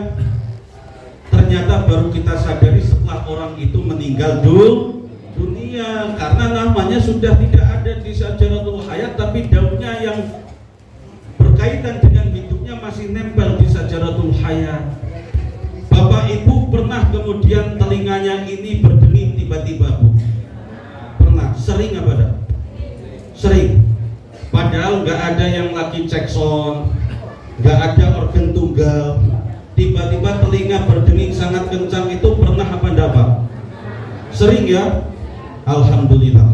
Ternyata baru kita sadari setelah orang itu meninggal dunia, karena namanya sudah tidak ada di Sajaratul Hayat, tapi daunnya yang berkaitan dengan hidupnya masih nempel di Sajaratul Hayat. Bapak Ibu pernah kemudian telinganya ini berdenging tiba-tiba, Bu? Pernah? Sering apa dah? Sering. Padahal nggak ada yang lagi cek sound, nggak ada organ tunggal. Tiba-tiba telinga berdenging sangat kencang, itu pernah apa enggak, Pak? Sering ya? Alhamdulillah.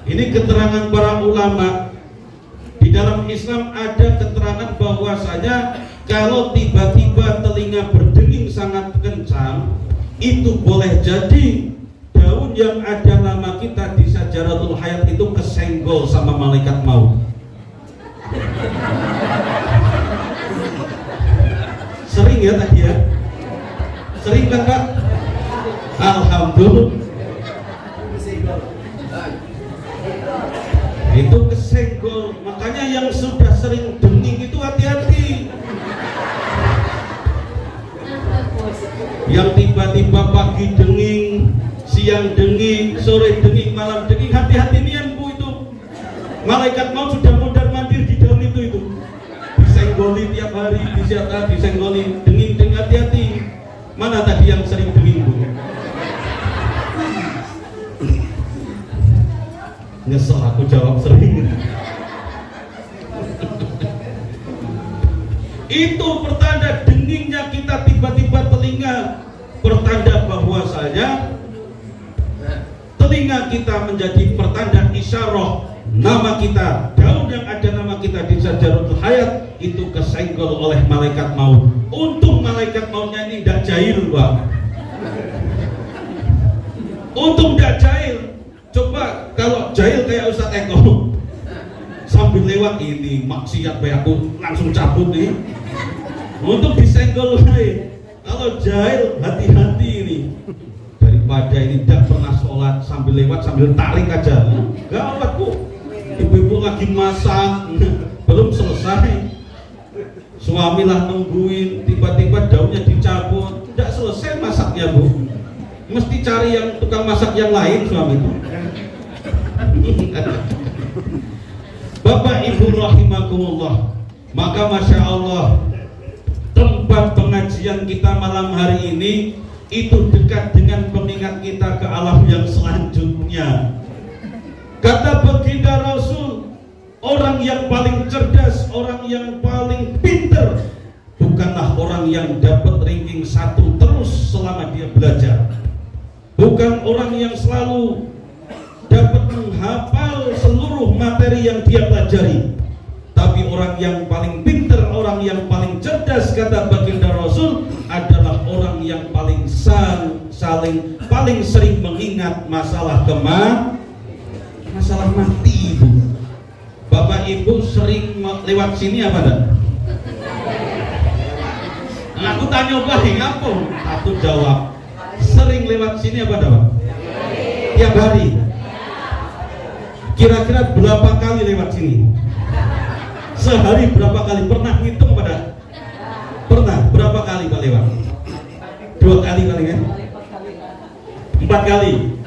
Ini keterangan para ulama. Di dalam Islam ada keterangan bahwasanya kalau tiba-tiba telinga berdenging sangat kencang, itu boleh jadi daun yang ada nama kita di Sajaratul Hayat itu kesenggol sama malaikat maut. Sering ya tadi ya? Sering kan, Pak? Alhamdulillah. Itu kesenggol. Makanya yang sudah sering denging itu hati-hati. Yang tiba-tiba pagi denging, siang denging, sore denging, malam denging, hati-hati nian, Bu, itu. Malaikat maut sudah mondar-mandir di daun itu. Disenggoli tiap hari, disenggoli, denging, hati-hati. Mana tadi yang sering denging, Bu? Nyesel aku jawab sering. Itu pertanda dengingnya kita tiba-tiba telinga, pertanda bahwasanya telinga kita menjadi pertanda isyarah nama kita, daun yang ada nama kita di Sajaratul Hayat itu kesenggol oleh malaikat maut. Untung malaikat mautnya ini tidak jahil, Pak. Untung tidak jahil. Coba kalau jahil kayak Ustadz Eko, sambil lewat ini maksiat baik aku langsung cabut nih. Untuk disenggol nih. Kalau jahil hati-hati ini. Daripada ini tidak pernah sholat sambil lewat sambil tarik aja. Gawat, Bu. Ibu-ibu lagi masak, belum selesai. Suamilah nungguin, tiba-tiba daunnya dicabut. Tidak selesai masaknya, Bu. Mesti cari yang tukang masak yang lain suami itu. Bapak Ibu rahimakumullah, maka Masya Allah, tempat pengajian kita malam hari ini itu dekat dengan pengingat kita ke alam yang selanjutnya. Kata baginda Rasul, orang yang paling cerdas, orang yang paling pintar bukanlah orang yang dapat ranking 1 terus selama dia belajar, bukan orang yang selalu dapat menghafal seluruh materi yang dia pelajari, tapi orang yang paling pintar, orang yang paling cerdas, kata baginda Rasul, adalah orang yang paling paling sering mengingat masalah masalah mati, Ibu. Bapak Ibu sering lewat sini apa enggak? Aku tanya balik apa? Aku jawab, sering lewat sini apa enggak, Pak? Tiap hari. Kira-kira berapa kali lewat sini? Sehari berapa kali? Pernah ngitung pada? Pernah. Berapa kali Pak lewat? 2 kali paling kan? 4 kali.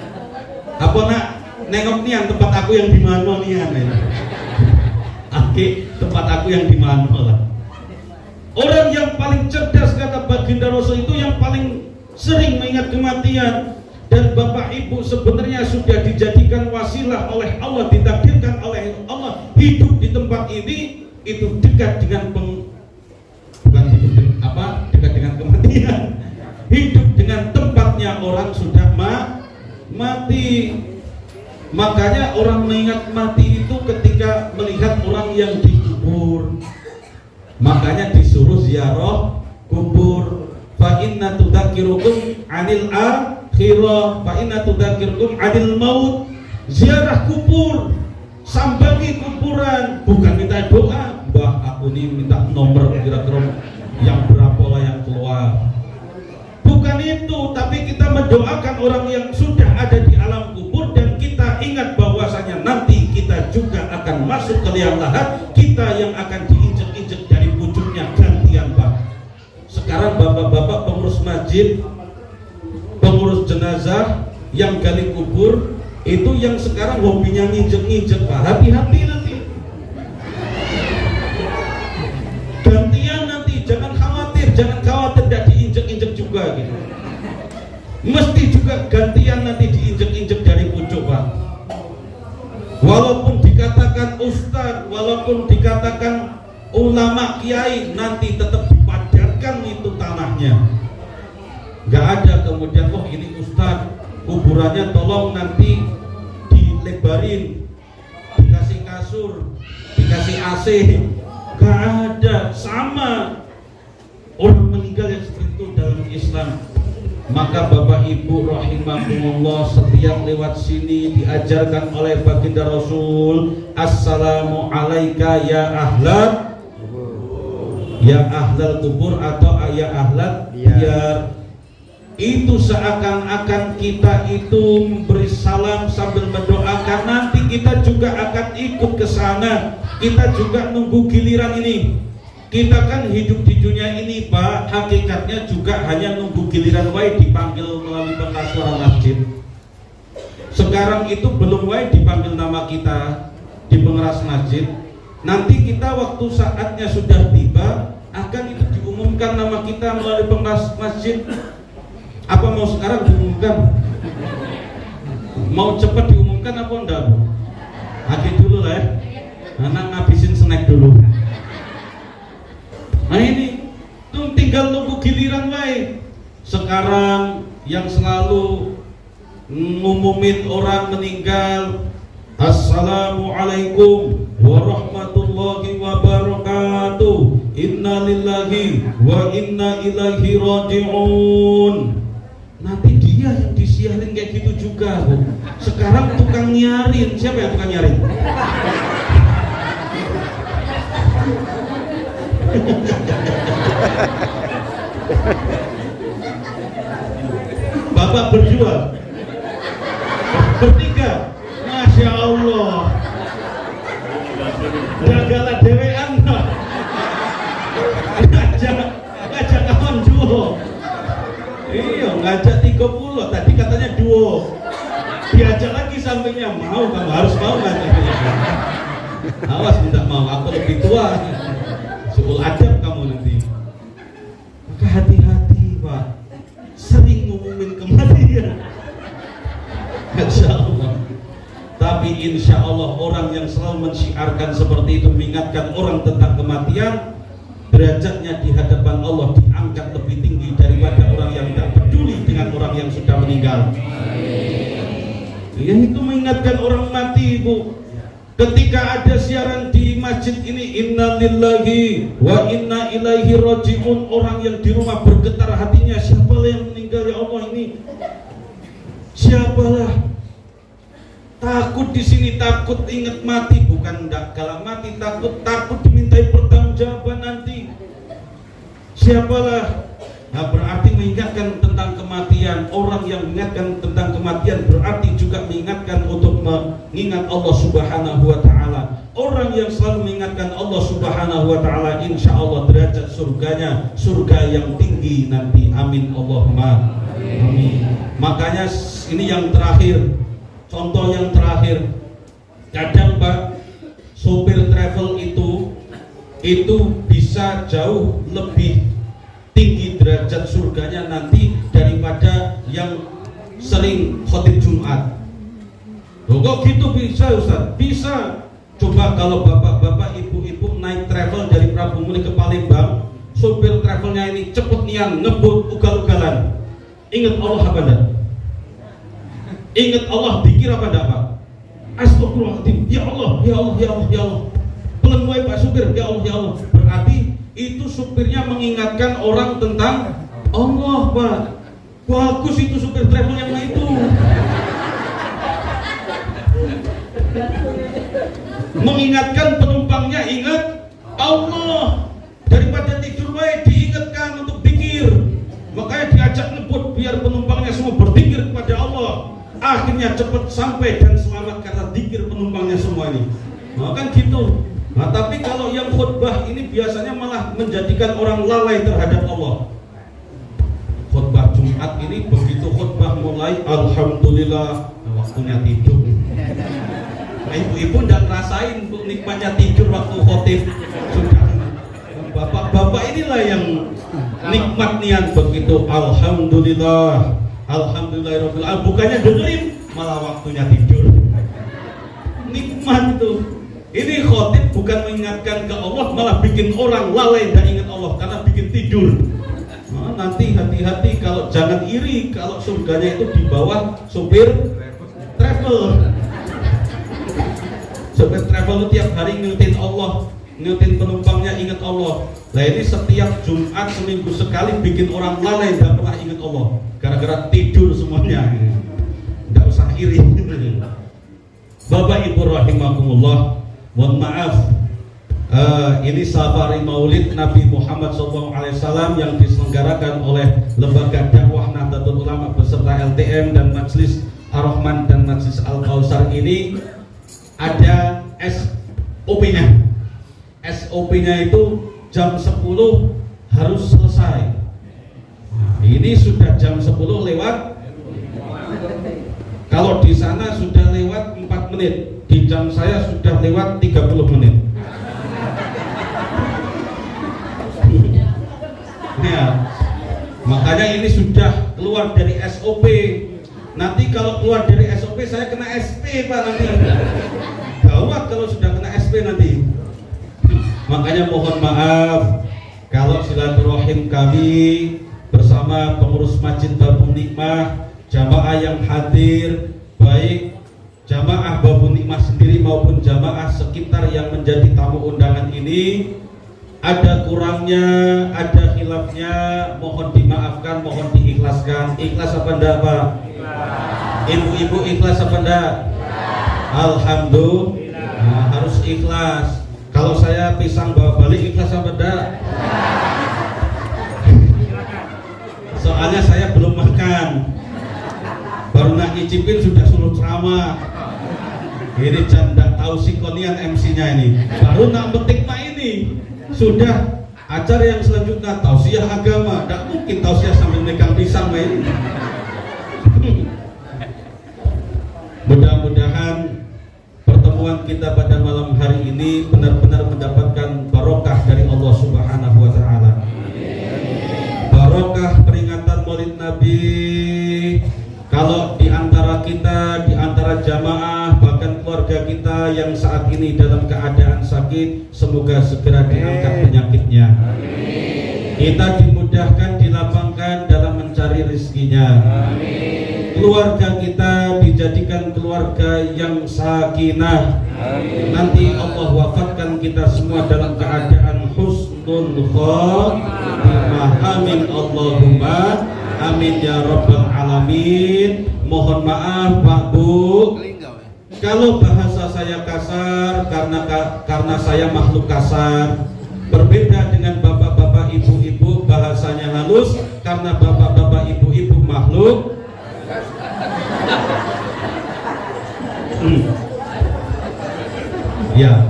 Apa nak nengok nian tempat aku yang di mana nian? Oke, tempat aku yang di mana lah. Orang yang paling cerdas, kata baginda Rasul, itu yang paling sering mengingat kematian. Dan Bapak Ibu sebenarnya sudah oleh Allah, ditakdirkan oleh Allah hidup di tempat ini, itu dekat dengan dekat dengan kematian. Hidup dengan tempatnya orang sudah mati. Makanya orang mengingat mati itu ketika melihat orang yang dikubur. Makanya disuruh ziarah kubur. Fa inna tudzakirukum 'anil akhirah, fa inna tudzakirukum 'anil maut. Ziarah kubur, sambangi kuburan, bukan minta doa. Mbah, aku ini minta nomor kira-kira yang berapa lah yang keluar. Bukan itu, tapi kita mendoakan orang yang sudah ada di alam kubur, dan kita ingat bahwasanya nanti kita juga akan masuk ke liang lahat, kita yang akan diinjek-injek dari pucuknya gantian Pak. Sekarang bapak-bapak pengurus masjid, pengurus jenazah yang gali kubur, itu yang sekarang hobinya nginjek-nginjek Pak. Hati-hati nanti. Gantian nanti, jangan khawatir tidak diinjek-injek juga gitu. Mesti juga gantian nanti diinjek-injek dari pucuk Pak. Walaupun dikatakan ustadz, walaupun dikatakan ulama kiai, nanti tetap dipadatkan itu tanahnya. Gak ada kemudian, oh ini ustadz, kuburannya tolong nanti dilebarin, dikasih kasur, dikasih AC. Gak ada. Sama orang meninggal yang seperti itu dalam Islam. Maka Bapak Ibu rahimakumullah, setiap lewat sini diajarkan oleh baginda Rasul, assalamu alaika ya ahlal kubur atau ya ahlal diyar. Itu seakan-akan kita itu memberi salam sambil mendoakan, nanti kita juga akan ikut ke sana. Kita juga nunggu giliran ini. Kita kan hidup di dunia ini Pak, hakikatnya juga hanya nunggu giliran wae dipanggil melalui pentas suara masjid. Sekarang itu belum wae dipanggil nama kita di pengeras masjid. Nanti kita waktu saatnya sudah tiba, akan itu diumumkan nama kita melalui pengeras masjid. Apa mau sekarang diumumkan? Mau cepat diumumkan apa enggak? Akhir dulu lah ya. Anak ngabisin snack dulu. Nah ini tuh tinggal nunggu giliran wae. Sekarang yang selalu ngumumin orang meninggal, assalamualaikum warahmatullahi wabarakatuh, inna lillahi wa inna ilaihi raji'un. Nanti dia yang disiarin kayak gitu juga Bu. Sekarang tukang nyarin, siapa yang tukang nyarin? Bapak berdua, bertiga, Masya Allah, jagalah dewean, ngajak kawan duo. Iya, ngajak 30, tadi katanya duo, diajak lagi sampingnya, mau, kamu harus mau ngajaknya. Awas tidak mau, aku lebih tua, suul adab kamu nanti. Maka hati-hati Pak, sering ngumumin kematian. Insya Allah. Tapi insya Allah orang yang selalu mensyiarkan seperti itu, mengingatkan orang tentang kematian, derajatnya di hadapan Allah diangkat lebih tinggi daripada orang yang tidak peduli dengan orang yang sudah meninggal. Ya itu mengingatkan orang mati Bu. Ketika ada siaran di masjid ini, inna lillahi wa inna ilaihi raji'un, orang yang di rumah bergetar hatinya, siapalah yang meninggal ya Allah ini? Siapalah? Takut di sini, takut ingat mati, bukan tidak kalah mati, takut dimintai pertanggungjawaban nanti. Siapalah? Nah, berarti mengingatkan tentang kematian. Orang yang mengingatkan tentang kematian berarti juga mengingatkan untuk mengingat Allah Subhanahu wa Ta'ala. Orang yang selalu mengingatkan Allah Subhanahu wa Ta'ala, insya Allah derajat surganya surga yang tinggi nanti. Amin Allahumma amin. Makanya ini yang terakhir, contoh yang terakhir. Kadang Pak, sopir travel itu bisa jauh lebih tinggi derajat surganya nanti daripada yang sering khotib Jumat. Loh, kok gitu bisa Ustaz? Bisa. Coba kalau bapak-bapak, ibu-ibu naik travel dari Prabu Muli ke Palembang, sopir travelnya ini cepet nian, ngebut, ugal-ugalan. Ingat Allah apa enggak? Ingat Allah, pikir apa enggak Pak? Astagfirullahaladzim, ya Allah, ya Allah, ya Allah, ya Allah. Pelan wae Pak supir, ya Allah, ya Allah. Berarti itu supirnya mengingatkan orang tentang Allah Pak. Bagus itu supir travel yang itu. Mengingatkan penumpangnya, ingat Allah. Daripada tidur wae diingatkan untuk pikir. Makanya diajak ngebut biar penumpangnya semua berzikir kepada Allah. Akhirnya cepat sampai dan selamat karena zikir penumpangnya semua ini. Nah, kan gitu. Nah, tapi kalau yang khutbah ini biasanya malah menjadikan orang lalai terhadap Allah. Khutbah Jumat ini begitu khutbah mulai, alhamdulillah, nah, waktunya tidur. Nah, ibu-ibu tidak ngerasain nikmatnya tidur waktu khotib. Sudah. Bapak-bapak inilah yang nikmat nian begitu, alhamdulillah, alhamdulillahirabbil alamin. Bukannya dengerin, malah waktunya tidur. Nikmat itu. Ini khotib bukan mengingatkan ke Allah, malah bikin orang lalai dan ingat Allah karena bikin tidur. Nah, nanti hati-hati kalau jangan iri kalau surganya itu di bawah supir travel. Supir travel itu tiap hari ngingetin Allah, ngingetin penumpangnya ingat Allah. Nah ini setiap Jumat seminggu sekali bikin orang lalai dan pernah ingat Allah gara-gara tidur semuanya. Tidak usah iri. Bapak Ibu rahimakumullah, mohon maaf, ini safari Maulid Nabi Muhammad SAW yang diselenggarakan oleh Lembaga Dakwah Nahdlatul Ulama beserta LTM dan Majelis Ar-Rahman dan Majelis Al-Kausar ini ada SOP-nya. SOP-nya itu jam 10 harus selesai. Nah, ini sudah jam 10 lewat. Kalau di sana sudah lewat 4 menit, di jam saya sudah lewat 30 menit. Ya, makanya ini sudah keluar dari SOP. Nanti kalau keluar dari SOP saya kena SP Pak nanti. Gawat kalau sudah kena SP nanti. Makanya mohon maaf kalau silaturahim kami bersama pengurus Masjid Babun Nikmah, jamaah yang hadir, baik jamaah Babun Nikmah sendiri maupun jamaah sekitar yang menjadi tamu undangan ini, ada kurangnya, ada khilafnya, mohon dimaafkan, mohon diikhlaskan. Ikhlas apa enggak Pak? Ibu-ibu ikhlas apa enggak? Alhamdulillah. Nah, harus ikhlas. Kalau saya pisang bawa balik ikhlas apa enggak? Soalnya saya belum makan, baru nak nyicipin sudah suruh ceramah. Ini jangan tahu sikonian MC-nya ini. Baru nak petik Pak ini sudah acara yang selanjutnya tausiah agama. Tidak mungkin tausiah sambil megang pisang ini. Mudah-mudahan pertemuan kita pada malam hari ini benar-benar mendapatkan barokah dari Allah Subhanahu wa taala. Barokah peringatan Maulid Nabi. Kalau di antara kita, di antara jamaah, bahkan keluarga kita yang saat ini dalam keadaan sakit, semoga segera diangkat penyakitnya. Kita dimudahkan, dilapangkan dalam mencari rezekinya. Keluarga kita dijadikan keluarga yang sakinah. Nanti Allah wafatkan kita semua dalam keadaan husnul khotimah. Amin Allahumma amin ya rabbal alamin. Mohon maaf Pak Bu, kalau bahasa saya kasar karena saya makhluk kasar. Berbeda dengan bapak-bapak ibu-ibu bahasanya halus karena bapak-bapak ibu-ibu makhluk. Ya,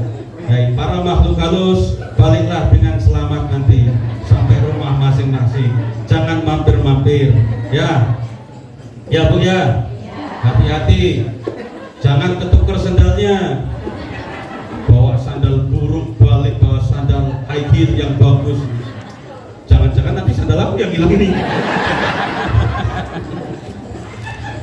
baik, para makhluk halus baliklah dengan selamat nanti sampai rumah masing-masing. Jangan mampir-mampir, ya. Ya Bu ya, hati-hati. Jangan ketukar sandalnya. Bawa sandal buruk balik bawa sandal high heel yang bagus. Jangan-jangan nanti sandal aku yang hilang ini.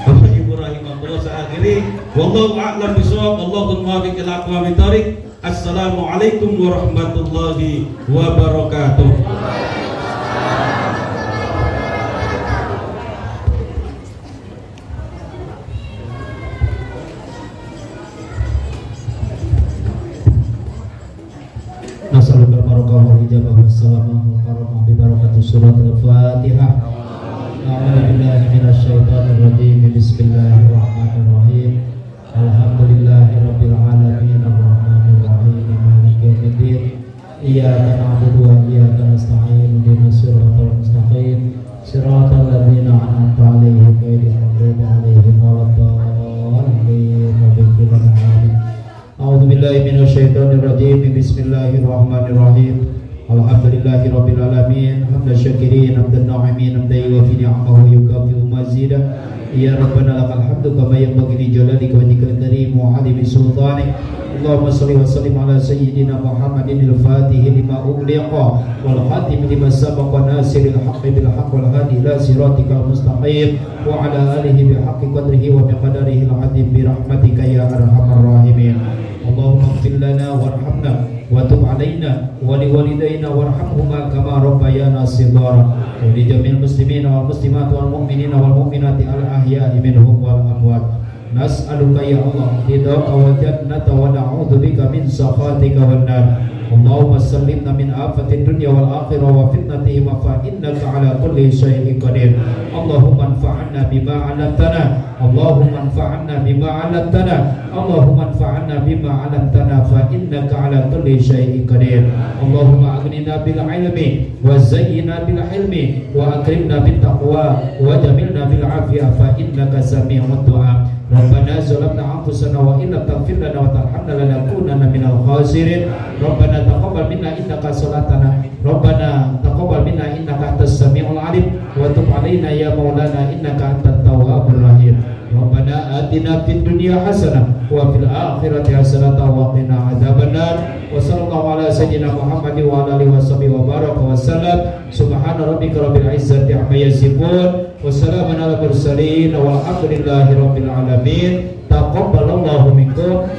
Bapak Ibu rahimahullah. Kula akhiri wallahu a'lam bishawab, Allahul muwaffiq ila aqwamit thoriq. Assalamualaikum warahmatullahi wabarakatuh. Nasalul barakah wal ijabah wassalamah wal karamah bi barakati surat al-Fatihah. A'udzu billahi minasy syaithanir rajim. Bismillahirrahmanirrahim. Alhamdulillahirabbil alamin arrahmanir rahim maliki yaumiddin. Iyyaka na'budu wa iyyaka nasta'in. Ihdinas siratal mustaqim. Siratal ladzina an'amta 'alaihim ghairil maghdubi 'alaihim waladdallin. Amin. A'udzu billahi minasyaitonir rajim. Bismillahirrahmanirrahim. Alhamdulillahirabbil alamin hamdan syakirin hamdan na'imin hamdan yuwafi ni'amahu yukafi'u mazidah. Ya Rabbana lakal hamdu kama yanbaghi li jalalika wa wajhikal karim wa 'azimi sultanik. Allahumma shalli wa sallim ala sayyidina Muhammadin al-fatih lima ughliqa wal khatim lima sabaqa nasiril haqqi bil haqq wal hadi ila siratikal mustaqim wa ala alihi bi haqqi qadrihi wa biqadarihi al-'azim bi rahmatika ya arhamar rahimin. Allahumma ighfir lana warhamna wa tub alaina wa liwalidayna warhamhuma kama rabbayana shighara wa li jamil muslimina wal muslimat wal mu'minina wal mu'minati al ahya'i minhum wal amwat. Nas'aluka ya Allah ridhaka wal jannata wa na'udzu bika min sakhatika wan nar. Allahumma sallimna min afatid dunya wal akhirah wa fitnatihima fa innaka ala kulli syai'in qadir. Allahumma anfa'na bima 'allamtana. Allahumma anfa'na bima 'allamtana. Allahumma anfa'na bima 'allamtana fa innaka ala kulli syai'in qadir. Allahumma aghnina bil ilmi wa zayyina bil hilmi wa akrimna bit taqwa wa jamilna bil afiyah fa innaka sami'ud du'a. Rabbana zalamna anfusana wa illam taghfir lana wa tarhamna lanakunanna minal khasirin. Rabbana taqabbal minna innaka salatana. Rabbana taqabbal minna innaka antas samiul alim wa tub alaina ya maulana innaka antat tawwabur rahim. Rabbana atina fid dunya hasanah wa fil akhirati hasanah wa qina adzabannar. Wa sallallahu ala sayyidina Muhammadin wa ala alihi washabihi wa baraka wa sallam. Subhana rabbika rabbil izzati amma yasifun. Wassalamu ala mursalin walhamdulillahi rabbil alamin. Taqabbalallahu minkum